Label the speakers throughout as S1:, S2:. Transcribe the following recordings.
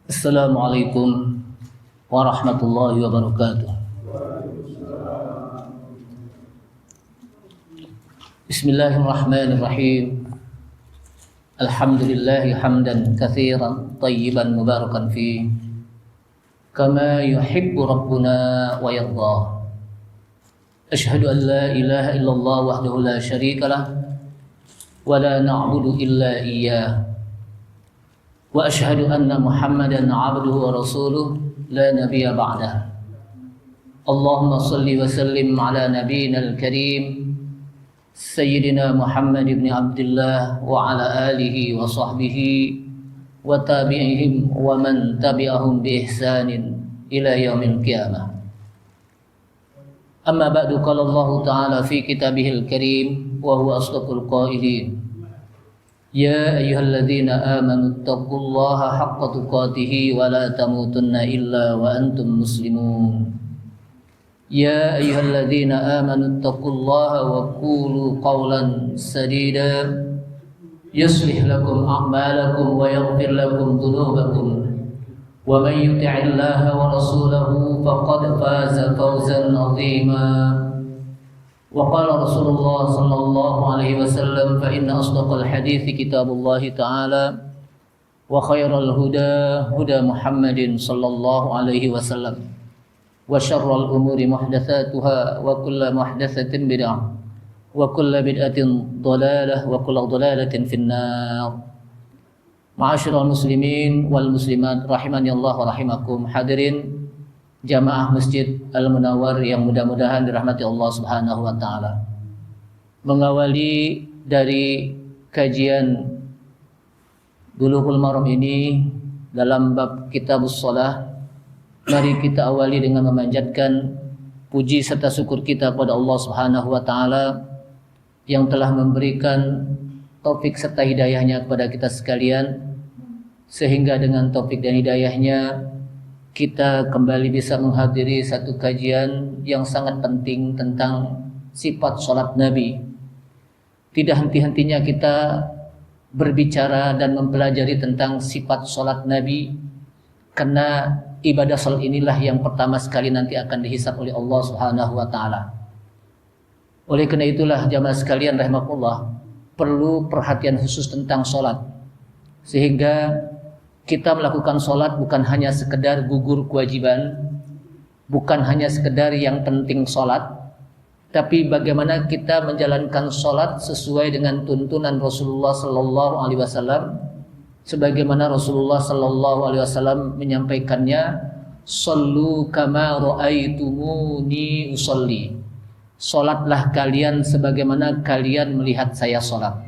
S1: Assalamualaikum warahmatullahi wabarakatuh. Bismillahirrahmanirrahim. Alhamdulillahi hamdan katsiran tayyiban mubarakan fi kama yuhibbu rabbuna wa yarda. Ashhadu an la ilaha illallah wahdahu la syarika lah wa la na'budu illa iyyah. Wa ashhadu anna Muhammadan 'abduhu wa rasuluh la nabiyya ba'dah. Allahumma shalli wa sallim ala nabiyyinal karim Sayyidina Muhammad ibn Abdullah wa ala alihi wa sahbihi wa tabi'ihim wa man tabi'ahum bi ihsanin ila yaumil qiyamah. Amma ba'du, qala Allah ta'ala fi kitabihil karim wa huwa asdaqul qailin. Ya ayyuhalladzina amanu taqullaha haqqa tuqatih wa la tamutunna illa wa antum muslimun. Ya ayyuhalladzina amanu taqullaha wa qulu qawlan sadida yuslih lakum a'malakum wa yaghfir lakum dhunubakum wa man yuti'illaha wa rasulahu faqad faza fawzan 'azima. وقال رسول الله صلى الله عليه وسلم فإن أصدق الحديث كتاب الله تعالى وخير الهدى هدى محمد صلى الله عليه وسلم وشر الأمور محدثاتها وكل محدثة بدعة وكل بدعة ضلالة وكل ضلالة في النار. معاشر المسلمين والmuslimat rahimani Allah wa rahimakum. Hadirin jamaah Masjid Al-Munawwar yang mudah-mudahan dirahmati Allah Subhanahu wa taala. Mengawali dari kajian Bulughul Maram ini dalam bab Kitabus Shalah, mari kita awali dengan memanjatkan puji serta syukur kita kepada Allah Subhanahu wa taala yang telah memberikan taufik serta hidayahnya kepada kita sekalian, sehingga dengan taufik dan hidayahnya kita kembali bisa menghadiri satu kajian yang sangat penting tentang sifat sholat Nabi. Tidak henti-hentinya kita berbicara dan mempelajari tentang sifat sholat Nabi, karena ibadah sholat inilah yang pertama sekali nanti akan dihisab oleh Allah Subhanahu wa taala. Oleh karena itulah jamaah sekalian rahimakumullah, perlu perhatian khusus tentang sholat, sehingga kita melakukan sholat bukan hanya sekedar gugur kewajiban, bukan hanya sekedar yang penting sholat, tapi bagaimana kita menjalankan sholat sesuai dengan tuntunan Rasulullah Sallallahu Alaihi Wasallam, sebagaimana Rasulullah Sallallahu Alaihi Wasallam menyampaikannya, "Shollu kama ra'aitumuni usolli." Sholatlah kalian sebagaimana kalian melihat saya sholat.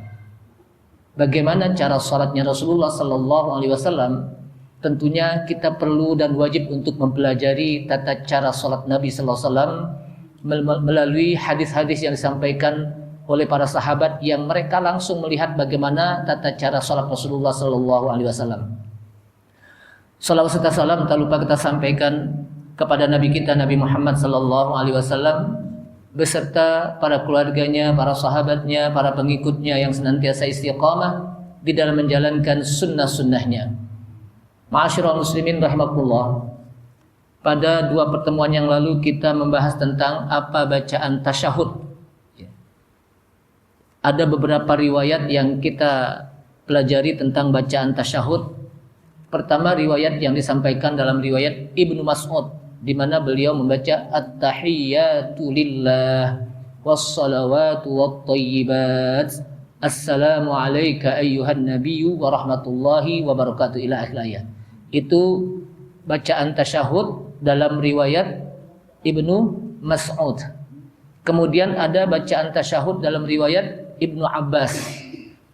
S1: Bagaimana cara sholatnya Rasulullah Sallallahu Alaihi Wasallam? Tentunya kita perlu dan wajib untuk mempelajari tata cara sholat Nabi Sallallahu Alaihi Wasallam melalui hadis-hadis yang disampaikan oleh para sahabat yang mereka langsung melihat bagaimana tata cara sholat Rasulullah Sallallahu Alaihi Wasallam. Salawat serta salam tak lupa kita sampaikan kepada Nabi kita Nabi Muhammad Sallallahu Alaihi Wasallam beserta para keluarganya, para sahabatnya, para pengikutnya yang senantiasa istiqamah di dalam menjalankan sunnah-sunnahnya. Ma'asyiral muslimin rahimakumullah, pada dua pertemuan yang lalu kita membahas tentang apa bacaan tasyahud. Ada beberapa riwayat yang kita pelajari tentang bacaan tasyahud. Pertama, riwayat yang disampaikan dalam riwayat Ibnu Mas'ud, di mana beliau membaca at-tahiyyatu lillah was-salawatu wat-thayyibat assalamu alayka ayyuhan nabiyyu wa rahmatullahi wa barakatuh ila akhir ayat. Itu bacaan tasyahud dalam riwayat Ibnu Mas'ud. Kemudian ada bacaan tasyahud dalam riwayat Ibnu Abbas.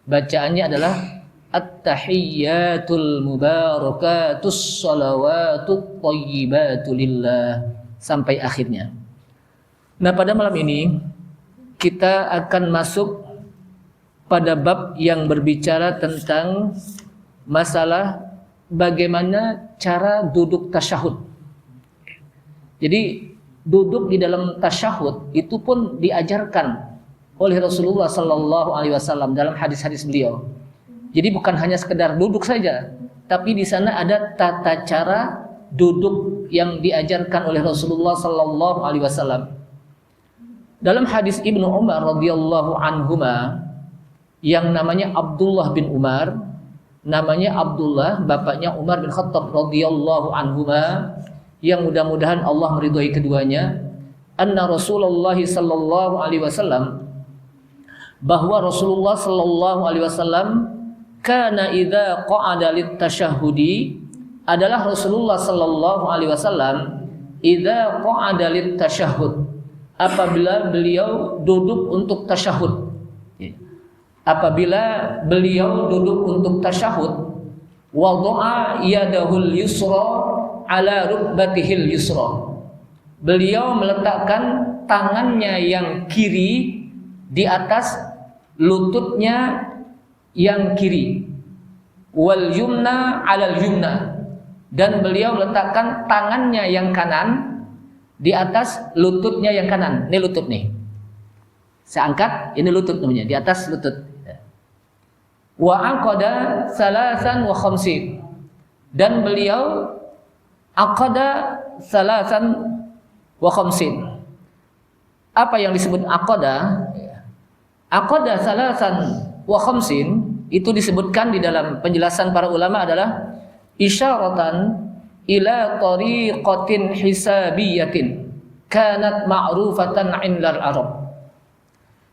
S1: Bacaannya adalah at-tahiyyatul mubarakatus salawatut thayyibatu lillah sampai akhirnya. Nah, pada malam ini kita akan masuk pada bab yang berbicara tentang masalah bagaimana cara duduk tasyahud. Jadi duduk di dalam tasyahud itu pun diajarkan oleh Rasulullah Sallallahu Alaihi Wasallam dalam hadis-hadis beliau. Jadi bukan hanya sekedar duduk saja, tapi di sana ada tata cara duduk yang diajarkan oleh Rasulullah sallallahu alaihi wasallam. Dalam hadis Ibnu Umar radhiyallahu anhuma yang namanya Abdullah bin Umar, namanya Abdullah, bapaknya Umar bin Khattab radhiyallahu anhuma, yang mudah-mudahan Allah meridhai keduanya, anna Rasulullah sallallahu alaihi wasallam, bahwa Rasulullah sallallahu alaihi wasallam kana idza qa'ada lit-tasyahhudi, adalah Rasulullah sallallahu alaihi wasallam idza qa'ada lit-tasyahhud, apabila beliau duduk untuk tasyahud. Apabila beliau duduk untuk tasyahud, wada'a yadahul yusra ala rukbatihil yusra, beliau meletakkan tangannya yang kiri di atas lututnya yang kiri, wal yumna alal yumna, dan beliau meletakkan tangannya yang kanan di atas lututnya yang kanan. Ini lutut nih, saya angkat, ini lutut namanya, di atas lutut. Wa aqada salasan wa khamsin, dan beliau aqada salasan wa khamsin. Apa yang disebut aqada? Aqada salasan wa khamsin itu disebutkan di dalam penjelasan para ulama adalah isyaratan ila tariqatin hisabiyatin kanat ma'rufatan 'indal Arab.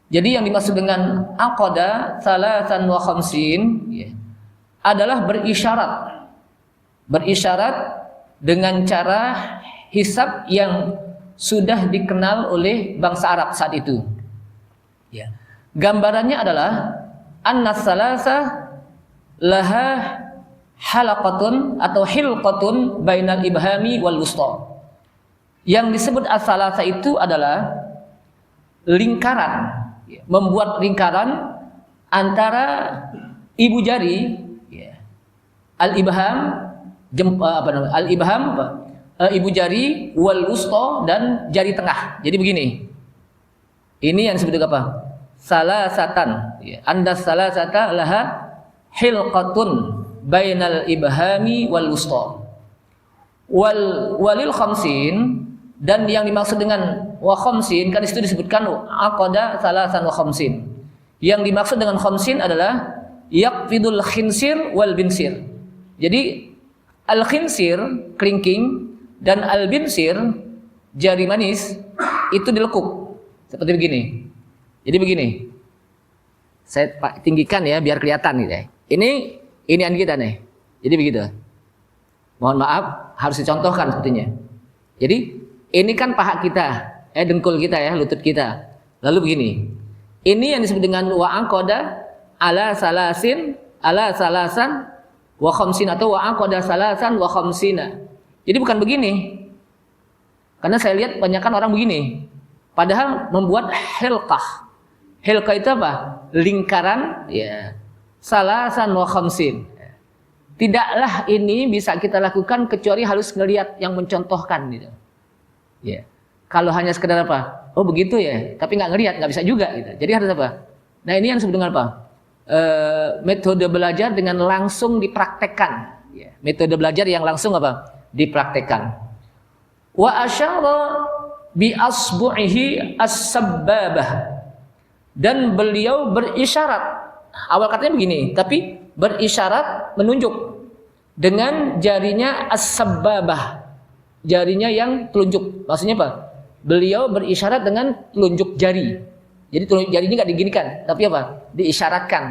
S1: Jadi yang dimaksud dengan aqada salasan wa khamsin adalah berisyarat dengan cara hisab yang sudah dikenal oleh bangsa Arab saat itu. Ya. Gambarannya adalah anna salasa laha halaqatun atau hilqatun bainal ibhami wal wusta. Yang disebut as-salasa itu adalah lingkaran, membuat lingkaran antara ibu jari, al-ibham, ibu jari, wal wusta, dan jari tengah. Jadi begini. Ini yang disebut apa? Salasatan. Anda salasata laha hilqatun bainal ibhami wal wusta. Walil khamsin, dan yang dimaksud dengan wa khamsin, kan itu disebutkan aqada salasan wa khamsin. Yang dimaksud dengan khamsin adalah yaqfidul khinsir wal binsir. Jadi al khinsir kelingking dan al binsir jari manis itu dilekuk seperti begini. Jadi begini. Saya tinggikan ya biar kelihatan gitu ya. Ini kita nih. Jadi begitu. Mohon maaf harus dicontohkan sepertinya. Jadi ini kan paha kita, dengkul kita ya, lutut kita. Lalu begini. Ini yang disebut dengan wa aqada ala salasin, ala salasan wa khamsin, atau wa aqada salasan wa khamsina. Jadi bukan begini. Karena saya lihat banyakkan orang begini. Padahal membuat hilqah. Hilqah itu apa? Lingkaran, ya. Salasan wa khamsin. Tidaklah ini bisa kita lakukan kecuali harus ngelihat yang mencontohkan gitu. Ya. Kalau hanya sekedar apa? Oh begitu ya, tapi nggak ngelihat, nggak bisa juga gitu. Jadi harus apa? Nah ini yang disebut dengan apa? Metode belajar dengan langsung dipraktekkan. Ya. Metode belajar yang langsung apa? Dipraktekkan. Wa asyara bi asbu'ihi as-sabbabah, dan beliau berisyarat. Awal katanya begini, tapi berisyarat menunjuk dengan jarinya as-sabbabah, jarinya yang telunjuk. Maksudnya apa? Beliau berisyarat dengan telunjuk jari. Jadi telunjuk jarinya nggak diginikan, tapi apa? Diisyaratkan.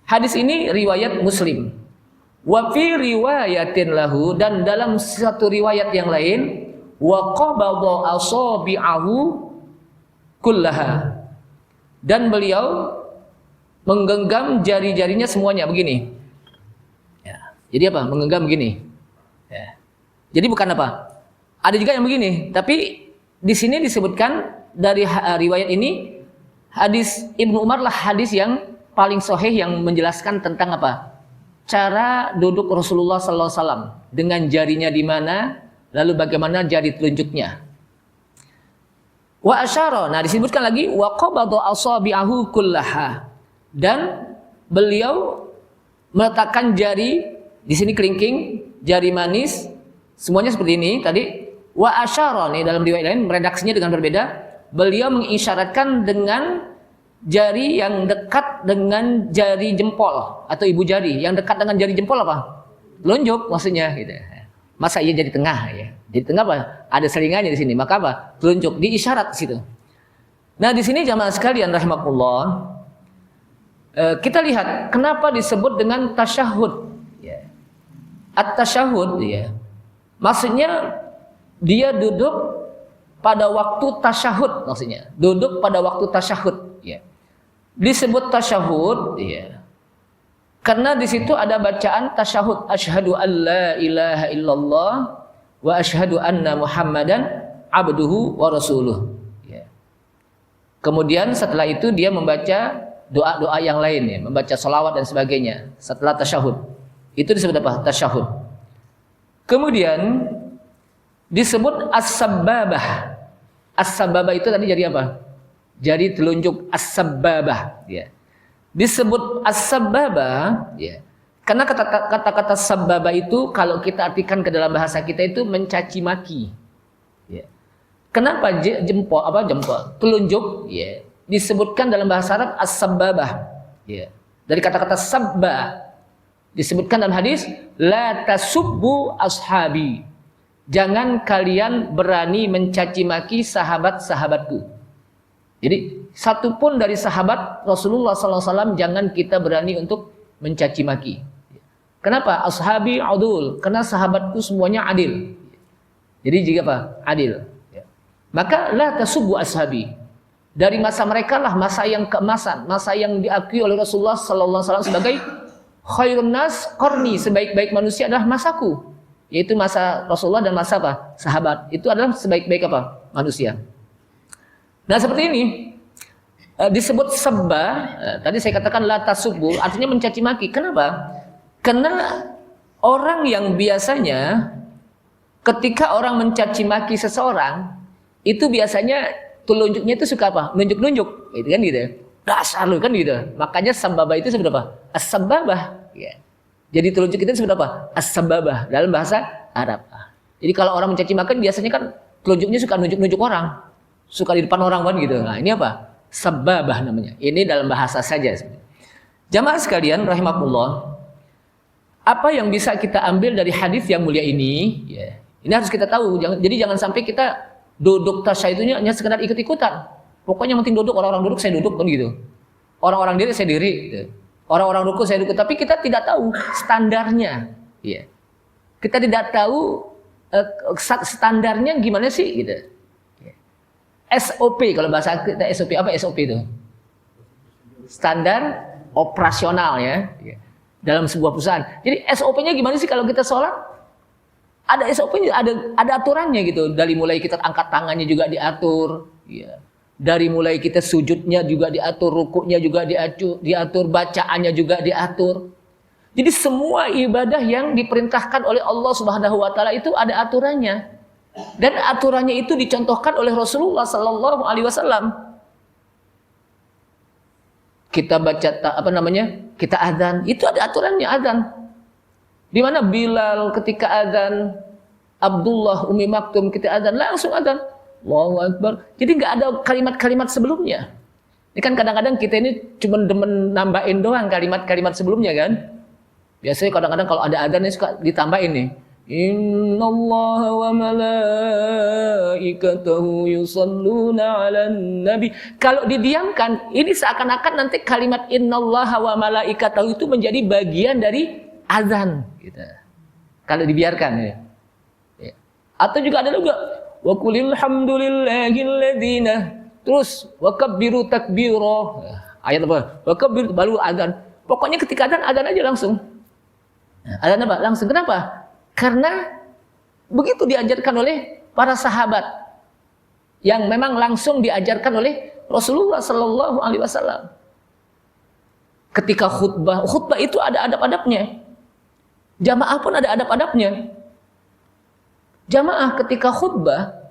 S1: Hadis ini riwayat Muslim. Wa fi riwayatin lahu, dan dalam satu riwayat yang lain, wa qabada asabi'ahu kullaha, dan beliau menggenggam jari-jarinya semuanya begini. Ya. Jadi apa? Menggenggam begini. Ya. Jadi bukan apa? Ada juga yang begini, tapi di sini disebutkan dari riwayat ini, hadis Ibnu Umar lah hadis yang paling sahih yang menjelaskan tentang apa? Cara duduk Rasulullah sallallahu alaihi wasallam, dengan jarinya di mana, lalu bagaimana jari telunjuknya. Wa asyara, nah disebutkan lagi wa qabada asabi'ahu kullaha, dan beliau meletakkan jari di sini kelingking, jari manis, semuanya seperti ini tadi. Wa asyara, nih dalam riwayat lain redaksinya dengan berbeda. Beliau mengisyaratkan dengan jari yang dekat dengan jari jempol atau ibu jari. Yang dekat dengan jari jempol apa? Telunjuk maksudnya gitu. Masa iya jadi tengah ya? Jadi tengah apa? Ada selingannya di sini. Maka apa? Telunjuk, diisyarat di situ. Nah, di sini jamaah sekalian rahimakumullah, kita lihat kenapa disebut dengan tasyahud. Ya. At-tasyahud ya. Maksudnya dia duduk pada waktu tasyahud, maksudnya duduk pada waktu tasyahud. Ya. Disebut tasyahud, ya. Karena di situ ada bacaan tasyahud, asyhadu an la ilaha illallah wa asyhadu anna Muhammadan abduhu wa rasuluh. Ya. Kemudian setelah itu dia membaca doa-doa yang lain, ya, membaca sholawat dan sebagainya setelah tasyahud. Itu disebut apa? Tasyahud. Kemudian disebut as-sabbabah. As-sabbabah itu tadi jadi apa? Jadi telunjuk as-sabbabah, ya. Disebut as-sabbabah, ya. Karena kata-kata sabbabah itu kalau kita artikan ke dalam bahasa kita itu mencaci maki. Ya. Kenapa jempol telunjuk, ya, disebutkan dalam bahasa Arab as-sabbabah, ya. Dari kata-kata sabba disebutkan dalam hadis la tasubbu ashabi. Jangan kalian berani mencaci maki sahabat-sahabatku. Jadi satupun dari sahabat Rasulullah SAW jangan kita berani untuk mencaci maki. Kenapa? Ashabi adul, karena sahabatku semuanya adil. Jadi jika apa? Adil. Maka la tasubbu ashabi. Dari masa mereka lah masa yang keemasan, masa yang diakui oleh Rasulullah SAW sebagai khairun nas qarni, sebaik-baik manusia adalah masaku, yaitu masa Rasulullah dan masa apa? Sahabat. Itu adalah sebaik-baik apa? Manusia. Nah seperti ini disebut sabba. Tadi saya katakan la tasubbu, artinya mencaci maki. Kenapa? Karena orang yang biasanya ketika orang mencaci maki seseorang itu biasanya telunjuknya itu suka apa? Nunjuk-nunjuk, gitu kan gitu. Dasar lu kan gitu. Makanya sababa itu sebut apa? As-sababah. Ya. Jadi telunjuk itu sebut apa? As-sababah dalam bahasa Arab. Jadi kalau orang mencaci maki biasanya kan telunjuknya suka nunjuk-nunjuk orang. Suka di depan orang kan gitu. Nah, ini apa? Sababah namanya. Ini dalam bahasa saja. Jamaah sekalian rahimakumullah, apa yang bisa kita ambil dari hadis yang mulia ini? Ya, ini harus kita tahu. Jadi jangan sampai kita duduk tasyahudnya hanya sekedar ikut-ikutan. Pokoknya yang penting duduk, orang-orang duduk saya duduk kan gitu. Orang-orang diri saya diri. Gitu. Orang-orang duduk saya duduk. Tapi kita tidak tahu standarnya. Ya. Kita tidak tahu standarnya gimana sih gitu. SOP, kalau bahasa kita SOP, apa SOP itu? Standar operasional ya, dalam sebuah perusahaan. Jadi SOP-nya gimana sih kalau kita sholat? Ada SOP-nya, ada aturannya gitu. Dari mulai kita angkat tangannya juga diatur, ya. Dari mulai kita sujudnya juga diatur, rukuknya juga diatur, bacaannya juga diatur. Jadi semua ibadah yang diperintahkan oleh Allah Subhanahu wa taala itu ada aturannya. Dan aturannya itu dicontohkan oleh Rasulullah Sallallahu Alaihi Wasallam. Kita baca kita adzan, itu ada aturannya adzan. Di mana Bilal ketika adzan, Abdullah Ummi Maktum kita adzan langsung adzan, Allahu Akbar. Jadi nggak ada kalimat-kalimat sebelumnya. Ini kan kadang-kadang kita ini cuma demen nambahin doang kalimat-kalimat sebelumnya kan. Biasanya kadang-kadang kalau ada adzan ini suka ditambahin nih. Innallaha wa malaikatahu yusalluna 'alan nabi. Kalau didiamkan, ini seakan-akan nanti kalimat innallaha wa malaikatahu itu menjadi bagian dari azan gitu. Kalau dibiarkan ya. Atau juga ada juga wa qulil hamdulillahilladzina, terus wa kabbiru takbira. Ayat apa? Wa kabbir baru azan. Pokoknya ketika azan aja langsung. Azan apa? Langsung. Kenapa? Karena begitu diajarkan oleh para sahabat yang memang langsung diajarkan oleh Rasulullah Sallallahu Alaihi Wasallam. Ketika khutbah itu ada adab-adabnya. Jamaah pun ada adab-adabnya. Jamaah ketika khutbah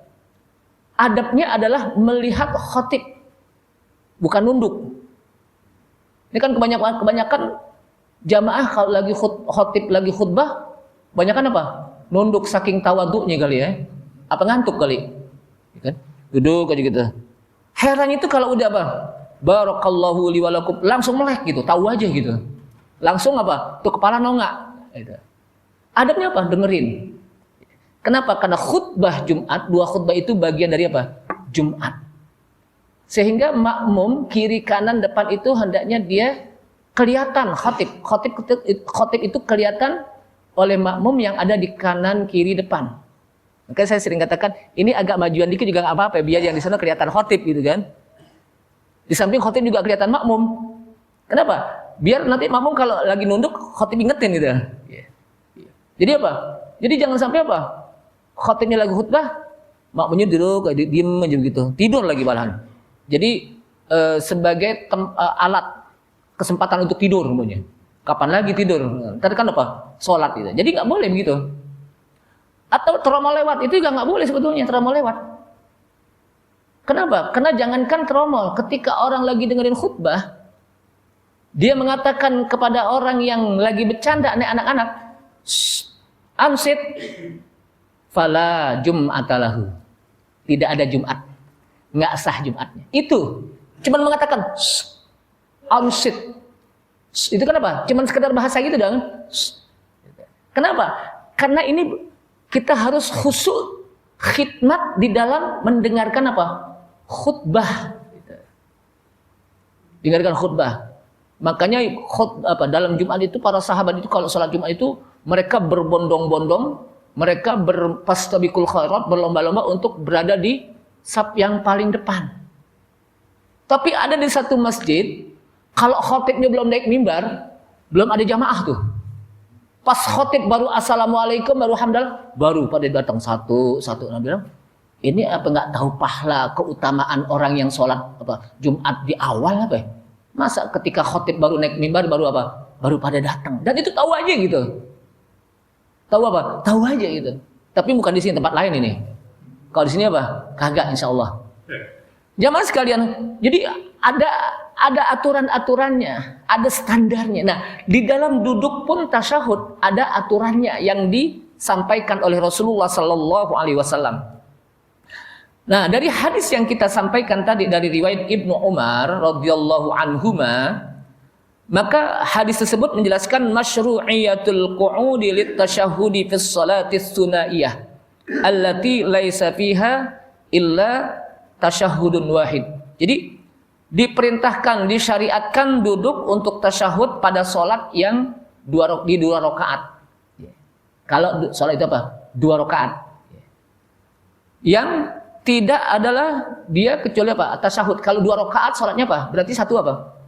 S1: adabnya adalah melihat khatib, bukan nunduk. Ini kan kebanyakan Jamaah kalau lagi khotib lagi khutbah, banyakan apa? Nunduk saking tawaduknya kali ya. Apa ngantuk kali? Kan? Duduk aja gitu. Heran itu kalau udah apa? Barakallahu li walakum, langsung melek gitu, tahu aja gitu. Langsung apa? Tuh kepala nongak. Gitu. Adabnya apa? Dengerin. Kenapa? Karena khutbah Jumat, 2 khutbah itu bagian dari apa? Jumat. Sehingga makmum kiri kanan depan itu hendaknya dia kelihatan khotib. Khotib itu kelihatan oleh makmum yang ada di kanan kiri depan. Makanya saya sering katakan, ini agak majuan dikit juga nggak apa-apa, biar yang di sana kelihatan khotib gitu kan. Di samping khotib juga kelihatan makmum. Kenapa? Biar nanti makmum kalau lagi nunduk, khotib ingetin gitu. Jadi apa? Jadi jangan sampai apa? Khotibnya lagi khutbah, makmumnya duduk, diem aja gitu, tidur lagi malahan. Jadi sebagai alat kesempatan untuk tidur semuanya. Kapan lagi tidur? Tadi kan apa? Sholat gitu. Jadi nggak boleh begitu. Atau teromol lewat itu juga nggak boleh sebetulnya teromol lewat. Kenapa? Karena jangankan teromol, ketika orang lagi dengerin khutbah, dia mengatakan kepada orang yang lagi bercanda anak-anak, amsit, fala jum'atalahu. Tidak ada Jumat, nggak sah Jumatnya. Itu cuman mengatakan amsit. Itu kenapa? Cuman sekedar bahasa gitu dong. Kenapa? Karena ini kita harus khusyuk khidmat di dalam mendengarkan apa? Khutbah. Dengarkan khutbah. Makanya dalam Jumat itu para sahabat itu kalau sholat Jumat itu mereka berbondong-bondong, mereka berpastabiqul khairat, berlomba-lomba untuk berada di saf yang paling depan. Tapi ada di satu masjid, kalau khotibnya belum naik mimbar, belum ada jamaah tuh. Pas khotib baru assalamualaikum, baru hamdalah, baru pada datang satu. Nah bilang, ini apa nggak tahu pahala keutamaan orang yang sholat Jumat di awal apa ya? Masa ketika khotib baru naik mimbar baru apa? Baru pada datang. Dan itu tahu aja gitu. Tahu apa? Tahu aja gitu. Tapi bukan di sini, tempat lain ini. Kalau di sini apa? Kagak insya Allah. Jamaah sekalian, jadi ada aturan-aturannya, ada standarnya. Nah, di dalam duduk pun tasyahud ada aturannya yang disampaikan oleh Rasulullah Sallallahu Alaihi Wasallam. Nah, dari hadis yang kita sampaikan tadi dari riwayat Ibnu Umar radhiyallahu anhuma, maka hadis tersebut menjelaskan masyru'iyatul qu'udi litasyahhudi fis salati tsunaiyah allati laisa fiha illa tasyahhudun wahid. Jadi diperintahkan, disyariatkan duduk untuk tasyahud pada sholat yang di 2 rakaat. Kalau sholat itu apa? 2 rakaat. Yang tidak adalah dia kecuali apa? Tasyahud. Kalau 2 rakaat sholatnya apa? Berarti satu apa?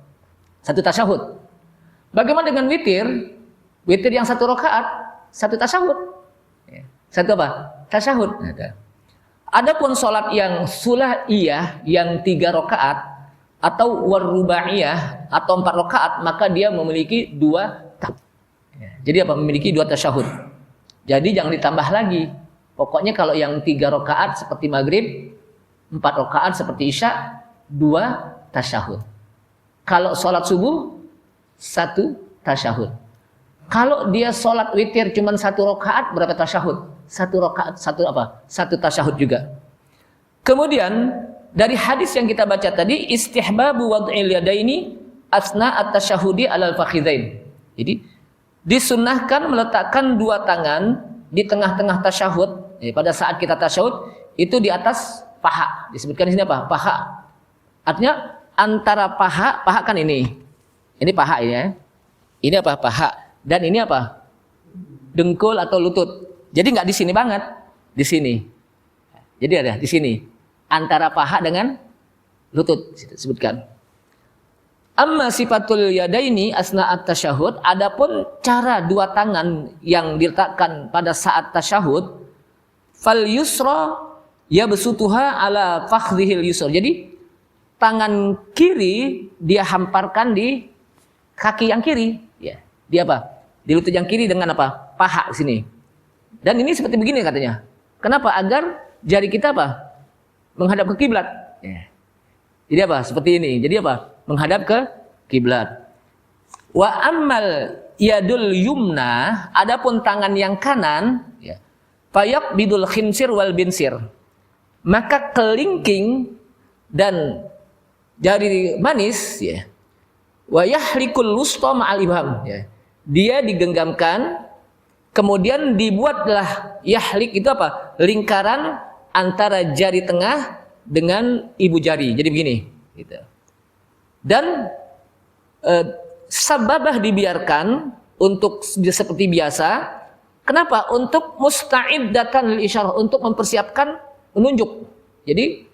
S1: Satu tasyahud. Bagaimana dengan witir? Witir yang 1 rakaat, 1 tasyahud. Satu apa? Tasyahud. Adapun sholat yang sulaiyah yang 3 rakaat atau warubaiyah atau 4 rakaat, maka dia memiliki 2 Jadi apa? Memiliki 2 tasyahud. Jadi jangan ditambah lagi. Pokoknya kalau yang 3 rakaat seperti maghrib, 4 rakaat seperti isya, 2 tasyahud. Kalau sholat subuh 1 tasyahud. Kalau dia sholat witir cuma 1 rakaat, berapa tasyahud? 1 rakaat, 1 tasyahud juga. Kemudian dari hadis yang kita baca tadi, istihbabu wad'il yadaini asna at-tasyahudi 'alal fakhidain. Jadi disunnahkan meletakkan 2 tangan di tengah-tengah tasyahud. Pada saat kita tasyahud itu di atas paha. Disebutkan di sini apa? Paha. Artinya antara paha kan ini. Ini paha ini ya. Ini apa? Paha. Dan ini apa? Dengkul atau lutut. Jadi nggak di sini banget, di sini. Jadi ada di sini. Antara paha dengan lutut disebutkan. Amma sifatul yadaini asna'at tasyahud, adapun cara 2 tangan yang diletakkan pada saat tasyahud, fal yusra yabsutuha ala fakhdhihil yusra. Jadi tangan kiri dia hamparkan di kaki yang kiri, ya. Dia apa? Di lutut yang kiri dengan apa? Paha sini. Dan ini seperti begini katanya. Kenapa? Agar jari kita apa? Menghadap ke kiblat. Ya. Jadi apa? Seperti ini. Jadi apa? Menghadap ke kiblat. Wa ammal
S2: yadul yumna, adapun tangan yang kanan, ya, fayak bidul khinsir wal binsir, maka kelingking dan jari manis, ya, wa yahlikul wusta ma'al ibham, ya, dia digenggamkan, kemudian dibuatlah yahlik itu apa? Lingkaran antara jari tengah dengan ibu jari. Jadi begini, gitu. Dan sababah dibiarkan untuk seperti biasa. Kenapa? Untuk musta'iddatan lil isyarah, untuk mempersiapkan menunjuk. Jadi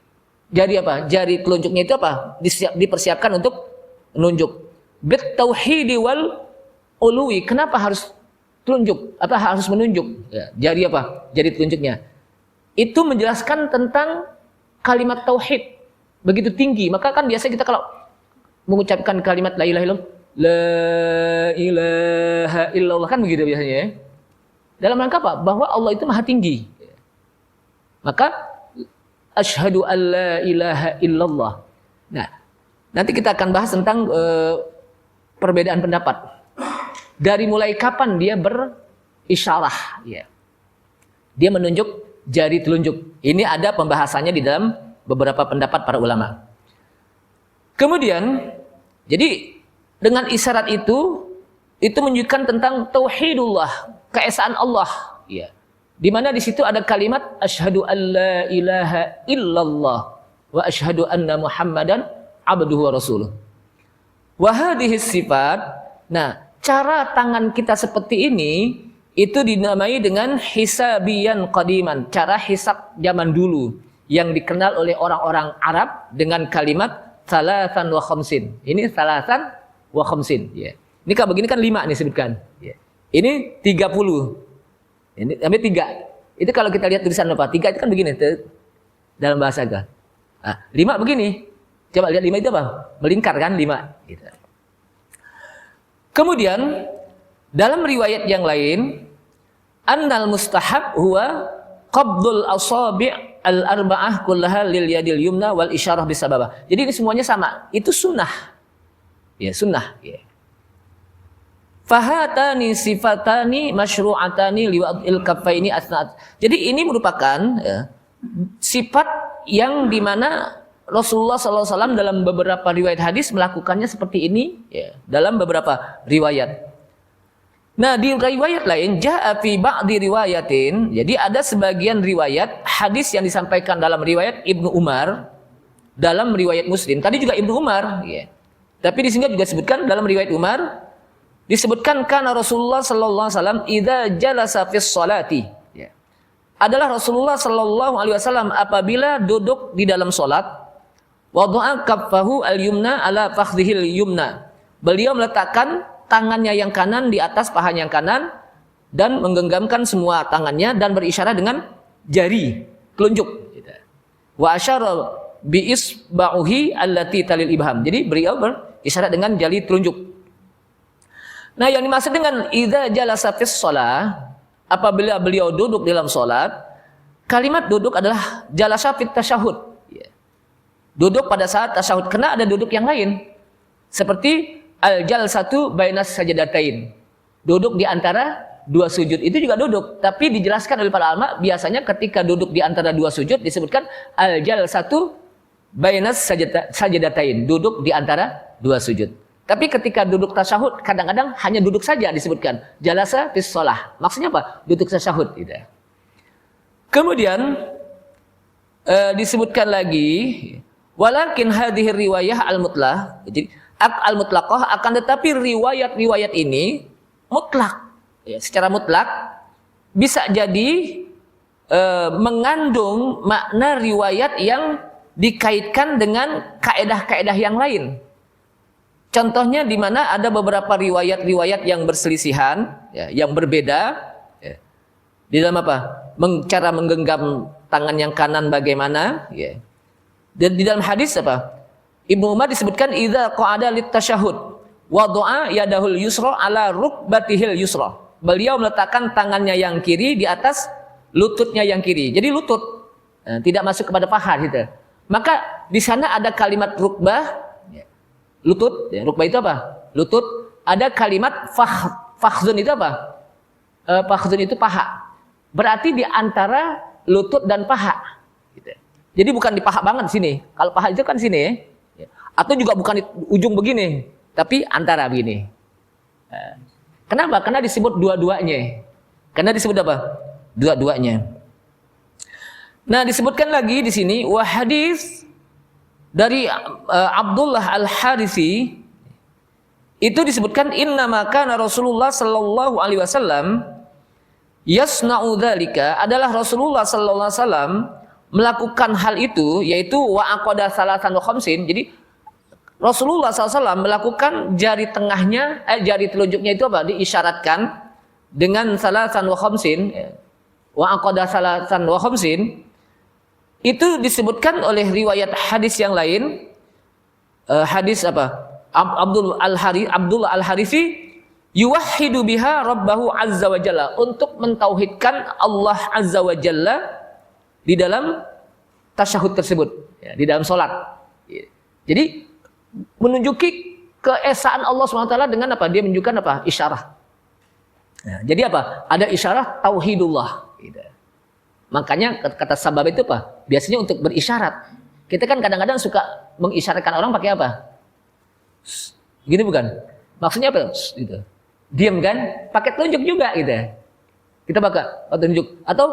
S2: jari apa? Jari telunjuknya itu apa? Dipersiapkan untuk menunjuk. Bit tauhidi wal uluwi. Kenapa harus telunjuk? Apa harus menunjuk? Ya, jari apa? Jari telunjuknya. Itu menjelaskan tentang kalimat tauhid begitu tinggi. Maka kan biasa kita kalau mengucapkan kalimat la ilaha illallah, la ilaha illallah, kan begitu biasanya, ya. Dalam rangka apa? Bahwa Allah itu maha tinggi. Maka asyhadu an la ilaha illallah. Nah, nanti kita akan bahas tentang perbedaan pendapat. Dari mulai kapan dia berisyarah, ya. Dia menunjuk jari telunjuk. Ini ada pembahasannya di dalam beberapa pendapat para ulama. Kemudian, jadi dengan isyarat itu menunjukkan tentang tauhidullah, keesaan Allah, ya. Di mana di situ ada kalimat asyhadu an la ilaha illallah wa asyhadu anna Muhammadan abduhu wa rasuluh. Wa hadhihi sifat. Nah, cara tangan kita seperti ini itu dinamai dengan hisabiyan qadiman, cara hisab zaman dulu yang dikenal oleh orang-orang Arab dengan kalimat salasan wa khamsin. Ini salasan wa khamsin, ya. Ini kalau begini kan 5 nih sebutkan, ya. Ini 30. Ini sampai 3. Itu kalau kita lihat tulisan apa? 3 itu kan begini dalam bahasa agama. Nah, 5 begini. Coba lihat 5 itu apa? Melingkar kan 5, gitu. Kemudian dalam riwayat yang lain, annal mustahab huwa qabdul asabi' al-arba'ah kullaha lil yadil yumna wal isyarah bisababah. Jadi ini semuanya sama. Itu sunnah. Ya, sunnah, ya. Fahatani sifatani masyru'atani liwa'il kaffaini asna'at. Jadi ini merupakan, ya, sifat yang dimana Rasulullah SAW dalam beberapa riwayat hadis melakukannya seperti ini, ya, dalam beberapa riwayat. Nah, di riwayat lain ja'a fi ba'di riwayatin, jadi ada sebagian riwayat hadis yang disampaikan dalam riwayat Ibnu Umar, dalam riwayat Muslim. Tadi juga Ibnu Umar, ya. Tapi di sini juga disebutkan dalam riwayat Umar disebutkan kana Rasulullah sallallahu alaihi wasallam idza jalasa fis salati, ya. Adalah Rasulullah sallallahu alaihi wasallam apabila duduk di dalam salat, wada'a kaffahu al-yumna ala fakhdhihil yumna. Beliau meletakkan tangannya yang kanan di atas pahanya yang kanan dan menggenggamkan semua tangannya dan berisyarat dengan jari telunjuk. Wa asyara bi isba'uhi allati talil ibham. Jadi beliau berisyarat dengan jari telunjuk. Nah, yang dimaksud dengan idza jalasa fis shalah, apabila beliau duduk dalam salat, kalimat duduk adalah jalasa fit tasyahud. Duduk pada saat tasyahud, karena ada duduk yang lain. Seperti al-jalsatu bainas sajadatain. Duduk di antara dua sujud, itu juga duduk, tapi dijelaskan oleh para ulama biasanya ketika duduk di antara dua sujud disebutkan al-jalsatu bainas sajadatain, duduk di antara dua sujud. Tapi ketika duduk tasyahud kadang-kadang hanya duduk saja disebutkan jalasa fis shalah. Maksudnya apa? Duduk tasyahud, gitu. Kemudian disebutkan lagi walakin hadhihi riwayah al-mutlaq. Jadi al-mutlaqah, akan tetapi riwayat-riwayat ini mutlak, ya, secara mutlak bisa jadi mengandung makna riwayat yang dikaitkan dengan kaedah-kaedah yang lain. Contohnya di mana ada beberapa riwayat-riwayat yang berselisihan, ya, yang berbeda, ya. Di dalam apa? Cara menggenggam tangan yang kanan bagaimana, ya. Dan di dalam hadis apa? Ibnu Umar disebutkan idza qa'ada lit tasyahud wa du'a yadahul yusra ala rukbatihil yusra. Beliau meletakkan tangannya yang kiri di atas lututnya yang kiri. Jadi lutut, tidak masuk kepada paha, gitu. Maka di sana ada kalimat rukbah, lutut, ya, rukbah itu apa? Lutut. Ada kalimat Fakhzun itu apa? Fakhzun itu paha. Berarti di antara lutut dan paha. Gitu. Jadi bukan di paha banget sini. Kalau paha itu kan sini. Ya. Atau juga bukan di ujung begini. Tapi antara begini. Kenapa? Karena disebut dua-duanya. Karena disebut apa? Dua-duanya. Nah, disebutkan lagi di sini hadis dari Abdullah Al-Harisi itu disebutkan innama kana Rasulullah sallallahu alaihi wasallam yasna'u dzalika, adalah Rasulullah sallallahu alaihi wasallam melakukan hal itu, yaitu wa aqada salasan wa khamsin. Jadi Rasulullah SAW melakukan jari tengahnya, jari telunjuknya itu apa? Diisyaratkan dengan salasan wa khamsin, wa aqada salasan wa khamsin. Itu disebutkan oleh riwayat hadis yang lain, hadis apa? Abdullah Al-Harisi yuwahhidu biha rabbahu azza wa jalla, untuk mentauhidkan Allah azza wa jalla di dalam tasyahud tersebut, ya, di dalam salat. Jadi menunjuki keesaan Allah SWT dengan apa? Dia menunjukkan apa? Isyarah. Nah, jadi apa? Ada isyarah tauhidullah. Gitu. Makanya kata sabab itu apa? Biasanya untuk berisyarat. Kita kan kadang-kadang suka mengisyaratkan orang pakai apa? Gitu bukan? Maksudnya apa? Gitu. Diam kan? Pakai telunjuk juga gitu. Kita pakai telunjuk. Atau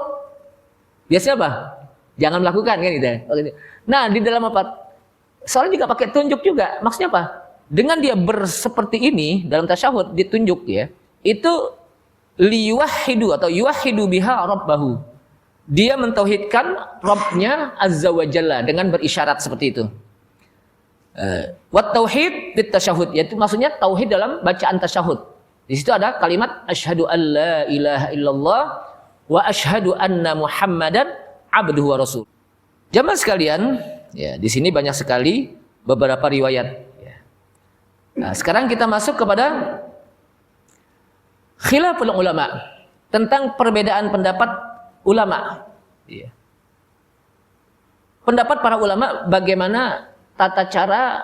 S2: biasanya apa? Jangan melakukan kan gitu. Nah, di dalam apa? Soalnya juga pakai tunjuk juga. Maksudnya apa? Dengan dia seperti ini dalam tasyahud ditunjuk ya. Itu liyuwahhidu atau yuwahhidu biha rabbahu. Dia mentauhidkan Rabbnya azza wa jalla dengan berisyarat seperti itu. Wat tauhid fit tasyahud, yaitu maksudnya tauhid dalam bacaan tasyahud. Di situ ada kalimat asyhadu an la ilaha illallah wa asyhadu anna Muhammadan abduhu wa rasul. Jamaah sekalian, ya, di sini banyak sekali beberapa riwayat. Ya. Nah, sekarang kita masuk kepada khilaful ulama, tentang perbedaan pendapat ulama. Ya. Pendapat para ulama bagaimana tata cara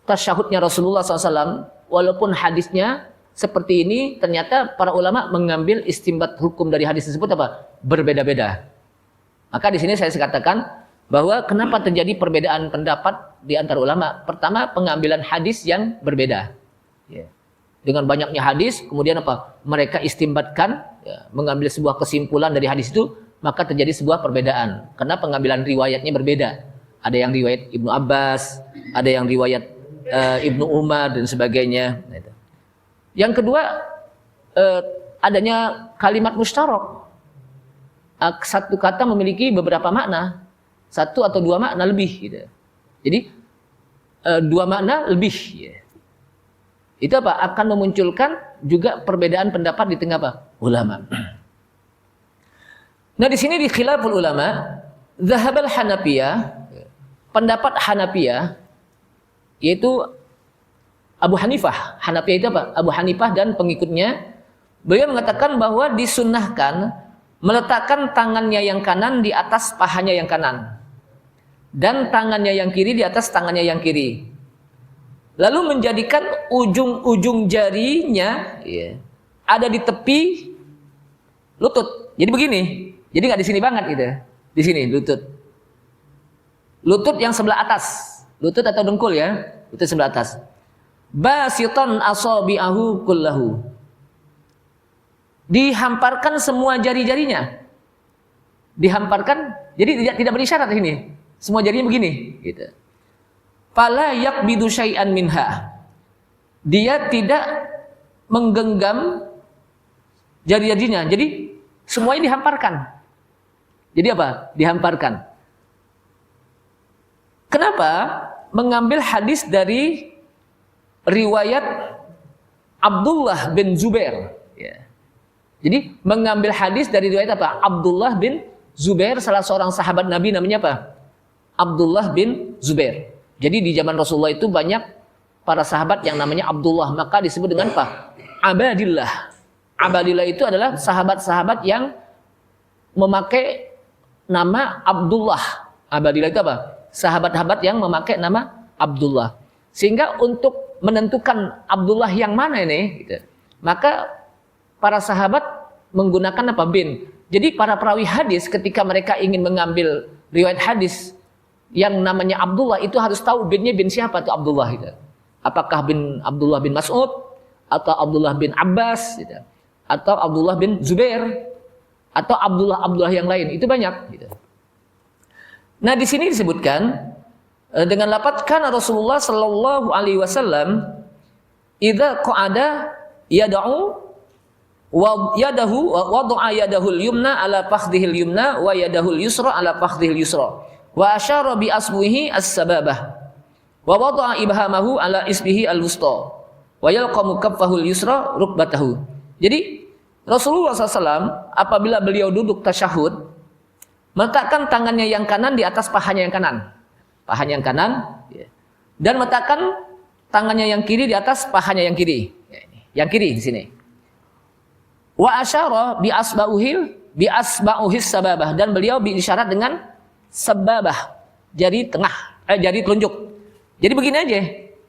S2: tasyahudnya Rasulullah SAW, walaupun hadisnya seperti ini, ternyata para ulama mengambil istinbat hukum dari hadis tersebut apa? Berbeda-beda. Maka di sini saya katakan bahwa kenapa terjadi perbedaan pendapat di antara ulama. Pertama, pengambilan hadis yang berbeda. Ya. Dengan banyaknya hadis, kemudian apa? Mereka istinbatkan, ya, mengambil sebuah kesimpulan dari hadis itu, maka terjadi sebuah perbedaan. Karena pengambilan riwayatnya berbeda. Ada yang riwayat Ibnu Abbas, ada yang riwayat Ibnu Umar dan sebagainya. Yang kedua, adanya kalimat mustarok. Satu kata memiliki beberapa makna, satu atau dua makna lebih. Gitu. Jadi dua makna lebih. Ya. Itu apa? Akan memunculkan juga perbedaan pendapat di tengah apa? Ulama. Nah, di sini di khilaful ulama, zahabal Hanafiyah, pendapat Hanafiyah, yaitu Abu Hanifah. Hanafiyah itu apa? Abu Hanifah dan pengikutnya. Beliau mengatakan bahwa disunnahkan meletakkan tangannya yang kanan di atas pahanya yang kanan, dan tangannya yang kiri di atas tangannya yang kiri. Lalu menjadikan ujung-ujung jarinya, ya, ada di tepi lutut. Jadi begini. Jadi nggak di sini banget gitu. Di sini lutut. Lutut yang sebelah atas. Lutut atau dengkul ya. Lutut sebelah atas. Basitan asabi'ahu kullahu. Dihamparkan semua jari-jarinya. Dihamparkan. Jadi tidak berisyarat ini. Semua jarinya begini gitu. Fala yaqbidu syai'an minha. Dia tidak menggenggam jari-jarinya. Jadi semuanya dihamparkan. Jadi apa? Dihamparkan. Kenapa? Mengambil hadis dari riwayat Abdullah bin Zubair. Ya. Jadi mengambil hadis dari riwayat apa? Abdullah bin Zubair, salah seorang sahabat Nabi, namanya apa? Abdullah bin Zubair. Jadi di zaman Rasulullah itu banyak para sahabat yang namanya Abdullah, maka disebut dengan apa? Abadillah. Abadillah itu adalah sahabat-sahabat yang memakai nama Abdullah. Abadillah itu apa? Sahabat-sahabat yang memakai nama Abdullah. Sehingga untuk menentukan Abdullah yang mana ini, gitu, maka para sahabat menggunakan apa? Bin. Jadi para perawi hadis ketika mereka ingin mengambil riwayat hadis yang namanya Abdullah itu harus tahu binnya bin siapa tuh Abdullah itu. Apakah bin Abdullah bin Mas'ud atau Abdullah bin Abbas gitu. Atau Abdullah bin Zubair atau Abdullah yang lain, itu banyak gitu. Nah, di sini disebutkan dengan lafaz kana Rasulullah sallallahu alaihi wasallam idza qa'ada yad'u wa yadahu wada'a yadahul yumna ala fakhdhihil yumna wa yadahul yusra ala fakhdhihil yusra wa asyara bi asbuhi as-sababah wa wada'a ibhamahu ala isbihi al-wusta wa yalqamu kaffahul yusra rukbatahu. Jadi Rasulullah SAW apabila beliau duduk tasyahud meletakkan tangannya yang kanan di atas pahanya yang kanan, dan meletakkan tangannya yang kiri di atas pahanya yang kiri, di sini. Wa asyara bi asba'uhis sababah, dan beliau biisyarat dengan sababah, jari tengah, jari telunjuk. Jadi begini aja,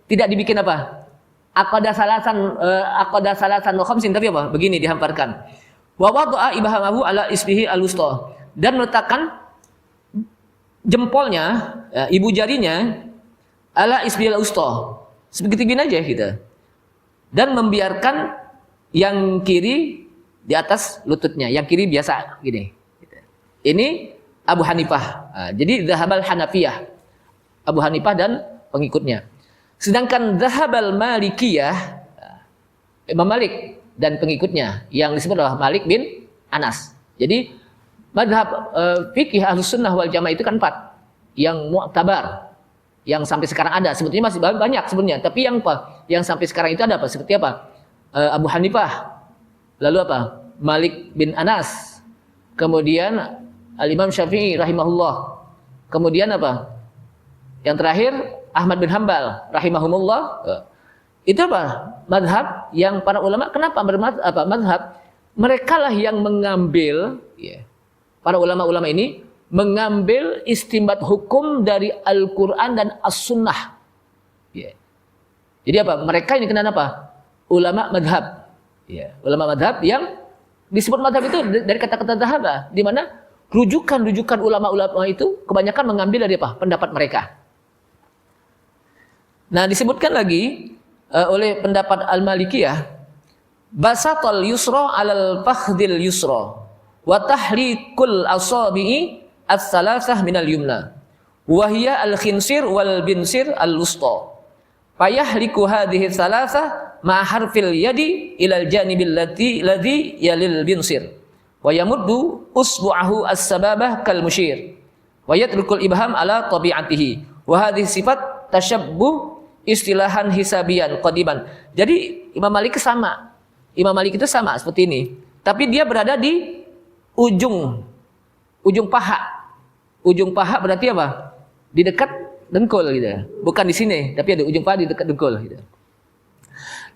S2: tidak dibikin apa? Aqada salasan wa khamsin, tapi apa? Begini dihamparkan. Wa wada'a ibhamahu ala isbihi al-wusta, dan meletakkan jempolnya, ibu jarinya ala isbihi al-wusta. Sebegitu gini aja kita. Dan membiarkan yang kiri di atas lututnya, yang kiri biasa gini. Ini Abu Hanifah. Jadi dhahabal Hanafiyah, Abu Hanifah dan pengikutnya. Sedangkan dhahabal Malikiyah, Imam Malik dan pengikutnya yang disebut adalah Malik bin Anas. Jadi madhab fikih Ahlus Sunnah wal Jamaah itu kan 4 yang mu'tabar, yang sampai sekarang ada. Sebetulnya masih banyak sebenarnya, tapi yang sampai sekarang itu ada apa? Seperti apa? Abu Hanifah, lalu apa? Malik bin Anas, kemudian Al-Imam Syafi'i rahimahullah, kemudian apa? Yang terakhir Ahmad bin Hanbal rahimahumullah. Itu apa? Madhab yang para ulama. Kenapa madhab? Mereka lah yang mengambil, para ulama-ulama ini mengambil istinbat hukum dari Al-Quran dan As-Sunnah. Jadi apa? Mereka ini kenapa apa? Ulama madhab. Ulama madhab yang disebut madhab itu dari kata-kata dhahaba, di mana rujukan-rujukan ulama-ulama itu kebanyakan mengambil dari apa? Pendapat mereka. Nah, disebutkan lagi oleh pendapat Al-Malikiyah, basatal yusra alal fakhdil yusra wa tahlikul asabi'i as-salasah minal yumna wa hiya al-khinsir wal binsir al-wusta fayahliku hadhihi salasah ma harfil yadi ilal janibil ladhi yalil binsir wa yamuddu usbu'ahu as-sababah kal musyir wa yatrukul ibham ala tabi'atihi wa hadhihi sifat tashabbuh istilahan hisabian qadiman. Jadi Imam Malik sama. Imam Malik itu sama seperti ini. Tapi dia berada di ujung paha. Ujung paha berarti apa? Di dekat dengkul gitu. Bukan di sini, tapi ada ujung paha di dekat dengkul gitu.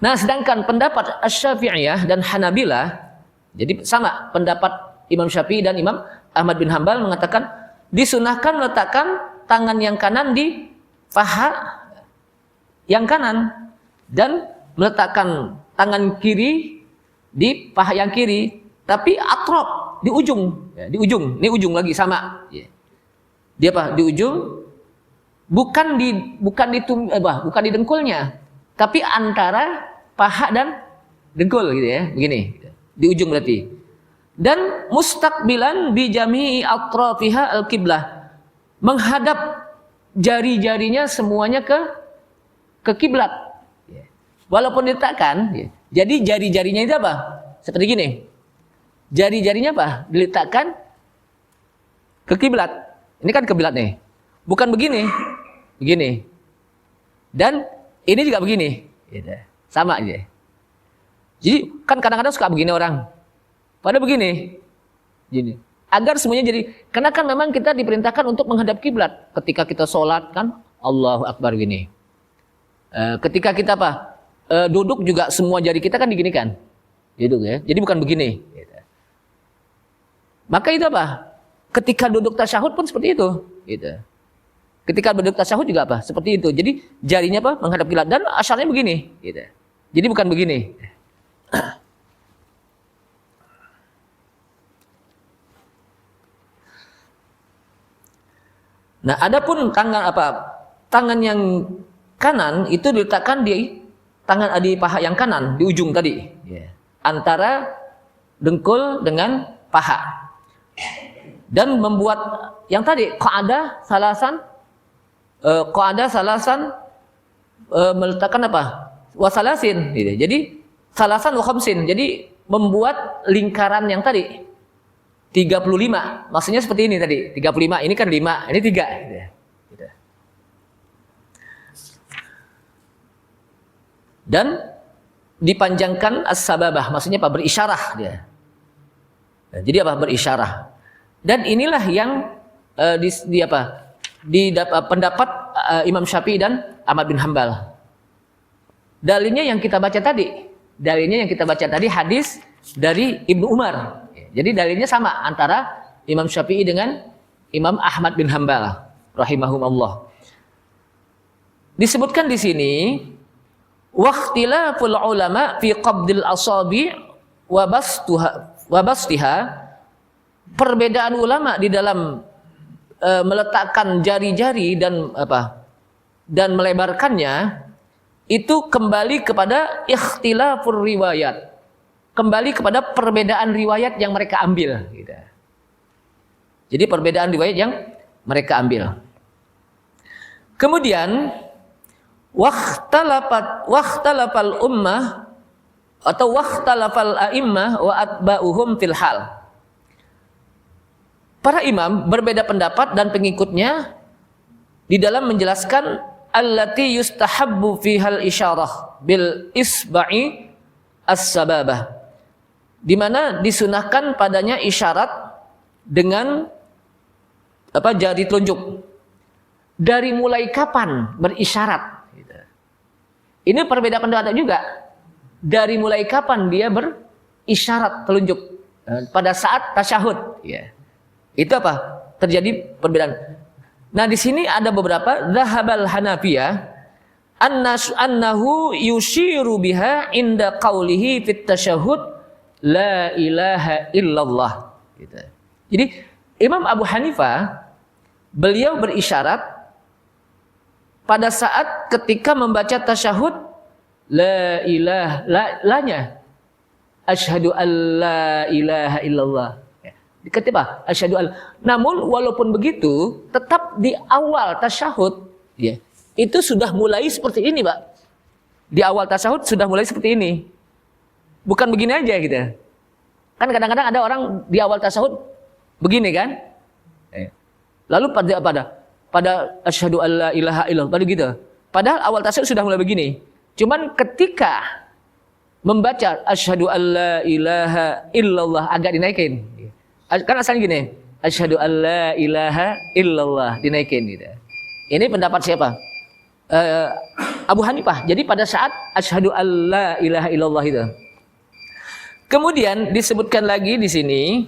S2: Nah, sedangkan pendapat Asy-Syafi'iyah dan Hanabilah, jadi sama pendapat Imam Syafi'i dan Imam Ahmad bin Hanbal mengatakan disunahkan meletakkan tangan yang kanan di paha yang kanan dan meletakkan tangan kiri di paha yang kiri, tapi atrop di ujung, di ujung. Ini ujung lagi sama. Dia apa? Di ujung, bukan di dengkulnya, tapi antara paha dan dengkul gitu ya, begini. Di ujung berarti. Dan mustaqbilan bi jami'i atrafiha al-qiblah. Menghadap jari-jarinya semuanya ke kiblat. Walaupun diletakkan, jadi jari-jarinya itu apa? Seperti gini. Jari-jarinya apa? Diletakkan ke kiblat. Ini kan kiblat nih. Bukan begini. Begini. Dan ini juga begini. Sama aja. Jadi kan kadang-kadang suka begini orang. Padahal begini. Gini. Agar semuanya jadi, karena kan memang kita diperintahkan untuk menghadap kiblat. Ketika kita sholat kan Allahu Akbar gini. Ketika kita duduk juga semua jari kita kan diginikan, duduk ya. Jadi bukan begini. Maka itu apa? Ketika duduk tasyahud pun seperti itu. Ketika duduk tasyahud juga apa? Seperti itu. Jadi jarinya apa? Menghadap kiblat dan asalnya begini. Jadi bukan begini. Nah, adapun tangan yang kanan itu diletakkan di di paha yang kanan, di ujung tadi. Antara dengkul dengan paha. Dan membuat yang tadi qa'adah salasan meletakkan wasalasin gitu. Jadi salasan wa khamsin. Jadi membuat lingkaran yang tadi 35. Maksudnya seperti ini tadi, 35. Ini kan 5, ini 3 gitu. Dan dipanjangkan as-sababah, maksudnya berisyarah dia. Nah, jadi berisyarah. Dan inilah yang pendapat Imam Syafi'i dan Ahmad bin Hanbal. Dalilnya yang kita baca tadi. Hadis dari Ibnu Umar. Jadi dalilnya sama antara Imam Syafi'i dengan Imam Ahmad bin Hanbal rahimahumullah. Disebutkan di sini waqtilaful ulama fi qabdil asabi wa bastiha, perbedaan ulama di dalam meletakkan jari-jari dan melebarkannya itu kembali kepada ikhtilafur riwayat, kembali kepada perbedaan riwayat yang mereka ambil gitu. Jadi perbedaan riwayat yang mereka ambil. Kemudian wahtalafal ummah atau wahtalafal a'immah wa atba'uhum fil hal. Para imam berbeda pendapat dan pengikutnya di dalam menjelaskan allati yustahabbu fihal isyarah bil isba'i as-sababah, di mana disunahkan padanya isyarat dengan jari telunjuk. Dari mulai kapan berisyarat? Ini perbedaan pendapat juga. Dari mulai kapan dia berisyarat telunjuk? Pada saat tasyahud. Itu terjadi perbedaan. Nah, di sini ada beberapa dhahabal Hanafiyah annahu yushiru biha inda qawlihi fit tasyahud la ilaha illallah. Jadi Imam Abu Hanifah beliau berisyarat pada saat ketika membaca tasyahud la ilaha lanya asyhadu an la ilaha illallah. Ketika asyhadu an, namun walaupun begitu tetap di awal tasyahud itu sudah mulai seperti ini, Pak. Di awal tasyahud sudah mulai seperti ini. Bukan begini aja gitu. Kan kadang-kadang ada orang di awal tasyahud begini kan? Lalu pada asyhadu alla ilaha illallah pada gitu. Padahal awal tasyahud sudah mulai begini. Cuman ketika membaca asyhadu alla ilaha illallah agak dinaikin. Kan asalnya gini, asyhadu alla ilaha illallah dinaikin gitu. Ini pendapat siapa? Abu Hanifah. Jadi pada saat asyhadu alla ilaha illallah itu. Kemudian disebutkan lagi di sini,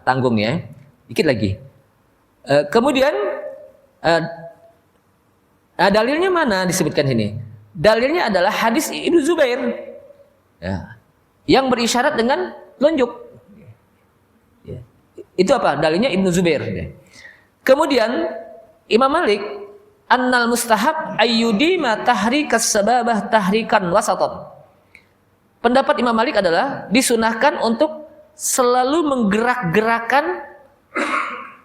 S2: tanggung ya, dikit lagi. Kemudian dalilnya mana disebutkan ini? Dalilnya adalah hadis Ibnu Zubair yang berisyarat dengan telunjuk. Itu dalilnya Ibnu Zubair. Kemudian Imam Malik annal mustahab ayyudima tahrikas sababah tahrikan wasatan. Pendapat Imam Malik adalah disunahkan untuk selalu menggerak-gerakan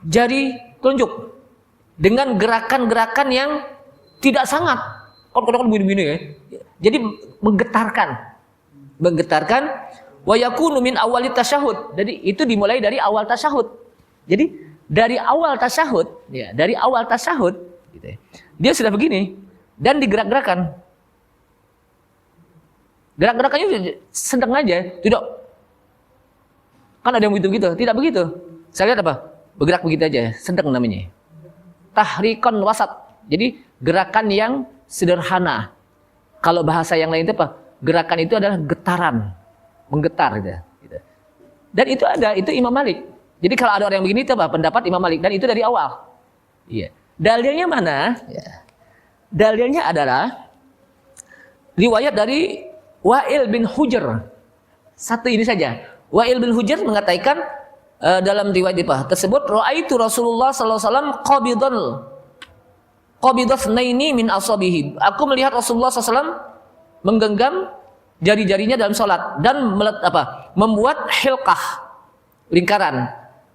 S2: jari telunjuk dengan gerakan-gerakan yang tidak sangat begini-begini ya. Jadi menggetarkan wa yakunu min awwalit tasyahud. Jadi itu dimulai dari awal tasyahud. Jadi dari awal tasyahud gitu ya, dia sudah begini dan digerak-gerakan. Gerak-gerakannya sedang aja, tidak. Kan ada yang begitu-begitu, tidak begitu. Saya lihat bergerak begitu aja, sedang namanya. Tahrikon wasat. Jadi gerakan yang sederhana. Kalau bahasa yang lain itu gerakan itu adalah getaran, menggetar gitu. Dan itu itu Imam Malik. Jadi kalau ada orang yang begini itu pendapat Imam Malik dan itu dari awal. Iya. Dalilnya mana? Dalilnya adalah riwayat dari Wa'il bin Hujr. Satu ini saja. Wa'il bin Hujr mengatakan dalam riwayat tersebut, ra'aitu Rasulullah sallallahu alaihi wasallam qabidan qabidatsnaini min asabihi. Aku melihat Rasulullah SAW menggenggam jari-jarinya dalam salat dan membuat hilqah, lingkaran.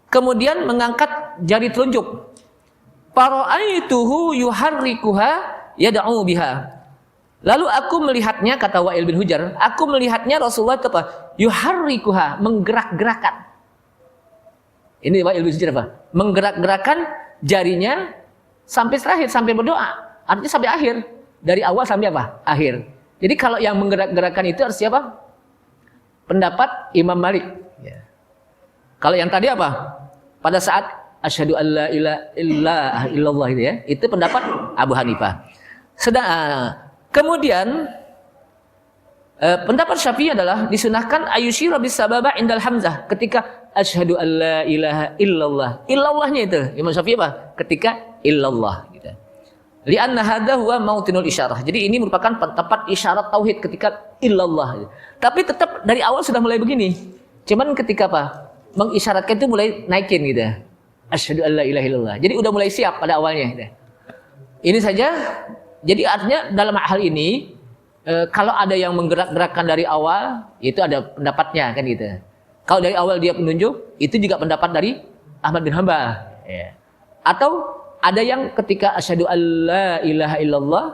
S2: Kemudian mengangkat jari telunjuk. Fara'aituhu yuharrikuha yad'u biha. Lalu aku melihatnya, kata Wa'il bin Hujr, aku melihatnya Rasulullah itu yuharrikuha, menggerak-gerakan. Ini Wa'il bin Hujr menggerak-gerakan jarinya sampai terakhir, sampai berdoa. Artinya sampai akhir. Dari awal sampai akhir. Jadi kalau yang menggerak-gerakan itu harus siapa? Pendapat Imam Malik. Ya. Kalau yang tadi pada saat asyhadu alla ilaha illallah itu ya, itu pendapat Abu Hanifah. Kemudian pendapat Syafi'i adalah disunahkan ayyushira bis sababa indal hamzah ketika asyhadu alla ilaha illallah. Illallahnya itu Imam Syafi'i ketika illallah gitu. Li'anna hadza huwa mautinul isyarah. Jadi ini merupakan tempat isyarat tauhid ketika illallah. Tapi tetap dari awal sudah mulai begini. Cuman ketika mengisyaratkan itu mulai naikin gitu. Asyhadu alla ilaha illallah. Jadi udah mulai siap pada awalnya gitu. Ini saja. Jadi artinya dalam hal ini kalau ada yang menggerak-gerakkan dari awal, itu ada pendapatnya kan gitu. Kalau dari awal dia penunjuk, itu juga pendapat dari Ahmad bin Hanbal. Ya. Atau ada yang ketika asyhadu alla ilaha illallah,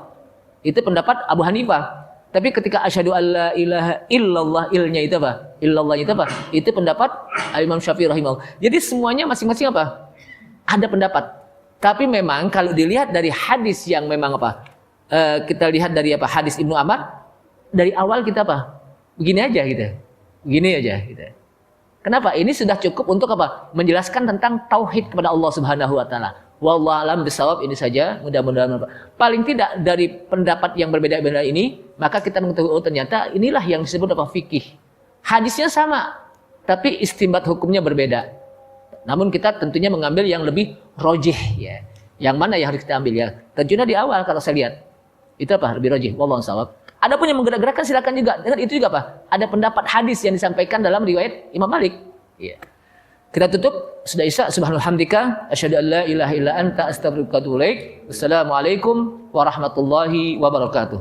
S2: itu pendapat Abu Hanifah. Tapi ketika asyhadu alla ilaha illallah, ilnya itu Illallahnya itu itu pendapat Imam Syafi'i rahimahullah. Jadi semuanya masing-masing ada pendapat. Tapi memang kalau dilihat dari hadis yang memang kita lihat dari hadis Ibnu Amr, dari awal kita begini aja gitu. Begini aja gitu. Kenapa? Ini sudah cukup untuk menjelaskan tentang tauhid kepada Allah Subhanahu wa taala. Wallahu a'lam bishawab. Ini saja, mudah-mudahan paling tidak dari pendapat yang berbeda-beda ini, maka kita mengetahui ternyata inilah yang disebut fikih. Hadisnya sama, tapi istinbat hukumnya berbeda. Namun kita tentunya mengambil yang lebih rojih ya. Yang mana yang harus kita ambil ya? Tentunya di awal kalau saya lihat itu lebih rajih, wallahu a'lam. Adapun yang menggerak-gerakkan silakan juga. Dengan itu juga ada pendapat hadis yang disampaikan dalam riwayat Imam Malik. Iya. Kita tutup sudah isya. Subhanalhamdika asyhadu an la ilaha illa anta astaghfiruka wa atubu ilaik. Wassalamualaikum warahmatullahi wabarakatuh.